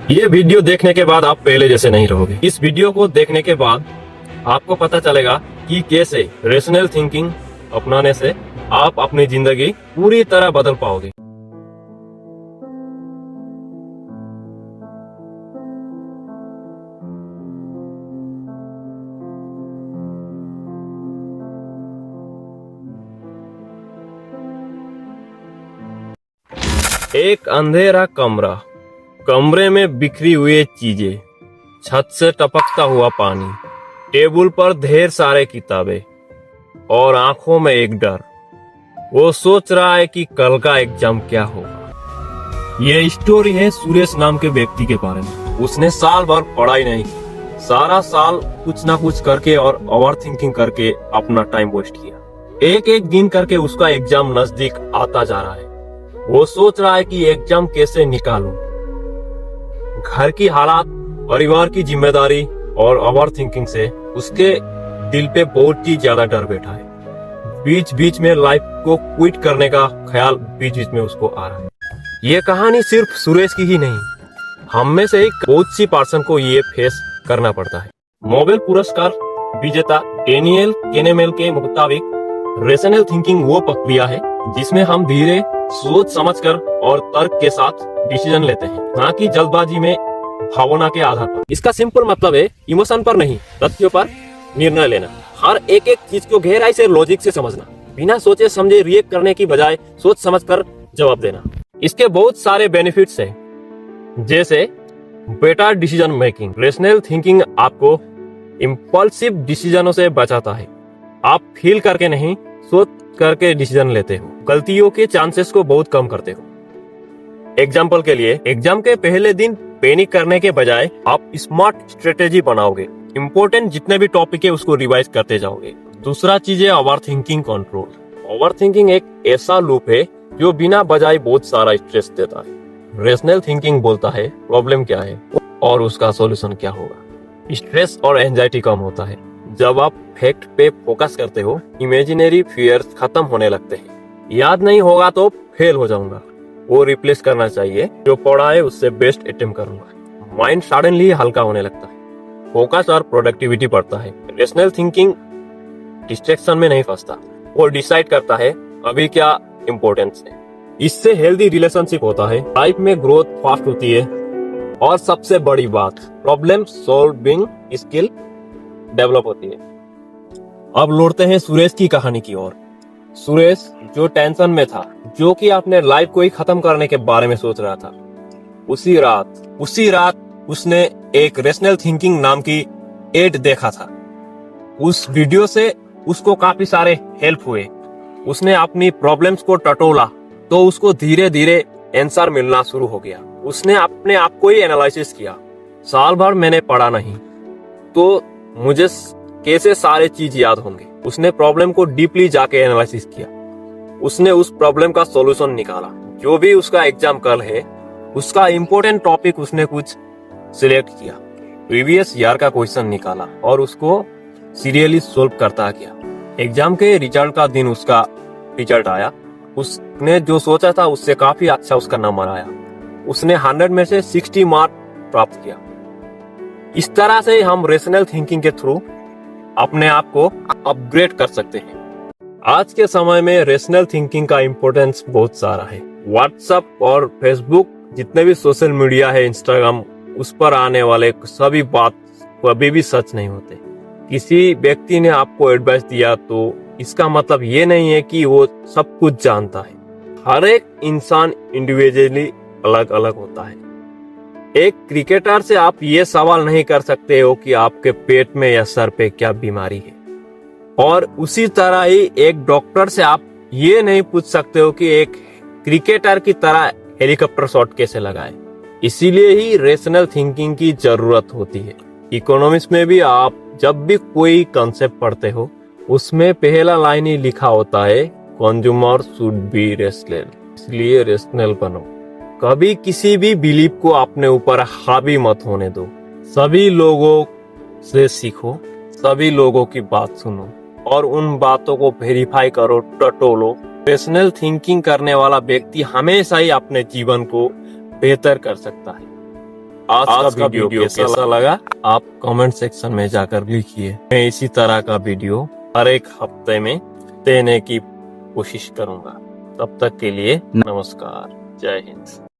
ये वीडियो देखने के बाद आप पहले जैसे नहीं रहोगे। इस वीडियो को देखने के बाद आपको पता चलेगा कि कैसे रेशनल थिंकिंग अपनाने से आप अपनी जिंदगी पूरी तरह बदल पाओगे। एक अंधेरा कमरा, कमरे में बिखरी हुई चीजें, छत से टपकता हुआ पानी, टेबल पर ढेर सारे किताबें और आंखों में एक डर। वो सोच रहा है कि कल का एग्जाम क्या होगा। ये स्टोरी है सुरेश नाम के व्यक्ति के बारे में। उसने साल भर पढ़ाई नहीं की, सारा साल कुछ ना कुछ करके और ओवर थिंकिंग करके अपना टाइम वेस्ट किया। एक एक दिन करके उसका एग्जाम नजदीक आता जा रहा है। वो सोच रहा है कि एग्जाम कैसे निकालूं। घर की हालात, परिवार की जिम्मेदारी और ओवर थिंकिंग से उसके दिल पे बहुत ही ज्यादा डर बैठा है। बीच बीच में लाइफ को क्विट करने का ख्याल बीच बीच में उसको आ रहा है। ये कहानी सिर्फ सुरेश की ही नहीं, हम में से एक बहुत सी पर्सन को ये फेस करना पड़ता है। नोबेल पुरस्कार विजेता डेनियल केनेमेल के मुताबिक रेशनल थिंकिंग वो प्रक्रिया है जिसमें हम धीरे, सोच समझकर और तर्क के साथ डिसीजन लेते हैं, ना कि जल्दबाजी में भावना के आधार पर। इसका सिंपल मतलब है इमोशन पर नहीं, तथ्यों पर निर्णय लेना। हर एक एक चीज को गहराई से, लॉजिक से समझना, बिना सोचे समझे रिएक्ट करने की बजाय सोच समझकर जवाब देना। इसके बहुत सारे बेनिफिट्स हैं, जैसे better decision making. Rational thinking आपको इम्पल्सिव डिसीजनों से बचाता है। आप फील करके नहीं, सोच करके डिसीजन लेते हो। गलतियों के चांसेस को बहुत कम करते हो। एग्जाम्पल के लिए, एग्जाम के पहले दिन पैनिक करने के बजाय आप स्मार्ट स्ट्रेटेजी बनाओगे। इम्पोर्टेंट जितने भी टॉपिक है उसको रिवाइज करते जाओगे। दूसरा चीज है over thinking control. Over thinking एक ऐसा लूप है जो बिना बजाय बहुत सारा स्ट्रेस देता है। रेशनल थिंकिंग बोलता है प्रॉब्लम क्या है और उसका सॉल्यूशन क्या होगा। स्ट्रेस और एंजाइटी कम होता है। जब आप फैक्ट पे फोकस करते हो, इमेजिनरी फियर्स खत्म होने लगते हैं। याद नहीं होगा तो फेल हो जाऊंगा, वो रिप्लेस करना चाहिए। जो पढ़ा है उससे बेस्ट अटेम्प्ट करूंगा। माइंड सडनली हल्का होने लगता है। फोकस और प्रोडक्टिविटी बढ़ता है। रेशनल थिंकिंग डिस्ट्रैक्शन में नहीं फंसता, वो डिसाइड करता है अभी क्या इम्पोर्टेंस है। इससे हेल्दी रिलेशनशिप होता है, लाइफ में ग्रोथ फास्ट होती है और सबसे बड़ी बात, प्रॉब्लम सॉल्विंग स्किल डेवलप होती है। अब लौटते हैं सुरेश की कहानी की ओर। सुरेश जो टेंशन में था, जो कि अपने लाइफ को ही खत्म करने के बारे में सोच रहा था, उसी रात उसने एक रेशनल थिंकिंग नाम की एड देखा था। उस वीडियो से उसको काफी सारे हेल्प हुए। उसने अपनी प्रॉब्लम्स को टटोला तो उसको धीरे धीरे आंसर मिलना शुरू हो गया। उसने अपने आप को ही एनालिसिस किया। साल भर मैंने पढ़ा नहीं तो मुझे कैसे सारे चीज याद होंगे। उसने प्रॉब्लम को डीपली जाके एनालिसिस किया। उसने उस प्रॉब्लम का सॉल्यूशन निकाला। जो भी उसका एग्जाम कल है, उसका इम्पोर्टेंट टॉपिक उसने कुछ सिलेक्ट किया, प्रीवियस ईयर का क्वेश्चन निकाला और उसको सीरियसली सॉल्व करता गया। एग्जाम के रिजल्ट का दिन उसका रिजल्ट आया। उसने जो सोचा था उससे काफी अच्छा उसका नंबर आया। उसने 100 में से 60 मार्क प्राप्त किया। इस तरह से हम रेशनल थिंकिंग के थ्रू अपने आप को अपग्रेड कर सकते हैं। आज के समय में रेशनल थिंकिंग का इम्पोर्टेंस बहुत सारा है। व्हाट्सएप और फेसबुक जितने भी सोशल मीडिया है, इंस्टाग्राम, उस पर आने वाले सभी बात कभी भी सच नहीं होते। किसी व्यक्ति ने आपको एडवाइस दिया तो इसका मतलब ये नहीं है कि वो सब कुछ जानता है। हर एक इंसान इंडिविजुअली अलग अलग होता है। एक क्रिकेटर से आप ये सवाल नहीं कर सकते हो कि आपके पेट में या सर पे क्या बीमारी है, और उसी तरह ही एक डॉक्टर से आप ये नहीं पूछ सकते हो कि एक क्रिकेटर की तरह हेलीकॉप्टर शॉट कैसे लगाए। इसीलिए ही रेशनल थिंकिंग की जरूरत होती है। इकोनॉमिक्स में भी आप जब भी कोई कॉन्सेप्ट पढ़ते हो, उसमें पहला लाइन ही लिखा होता है, कंज्यूमर शुड बी रेशनल। इसलिए रेशनल बनो। कभी किसी भी बिलीफ को अपने ऊपर हावी मत होने दो। सभी लोगों से सीखो, सभी लोगों की बात सुनो और उन बातों को वेरीफाई करो, टटोलो। रेशनल थिंकिंग करने वाला व्यक्ति हमेशा ही अपने जीवन को बेहतर कर सकता है। आज का वीडियो कैसा लगा आप कमेंट सेक्शन में जाकर लिखिए। मैं इसी तरह का वीडियो हर एक हफ्ते में देने की कोशिश करूंगा। तब तक के लिए नमस्कार, जय हिंद।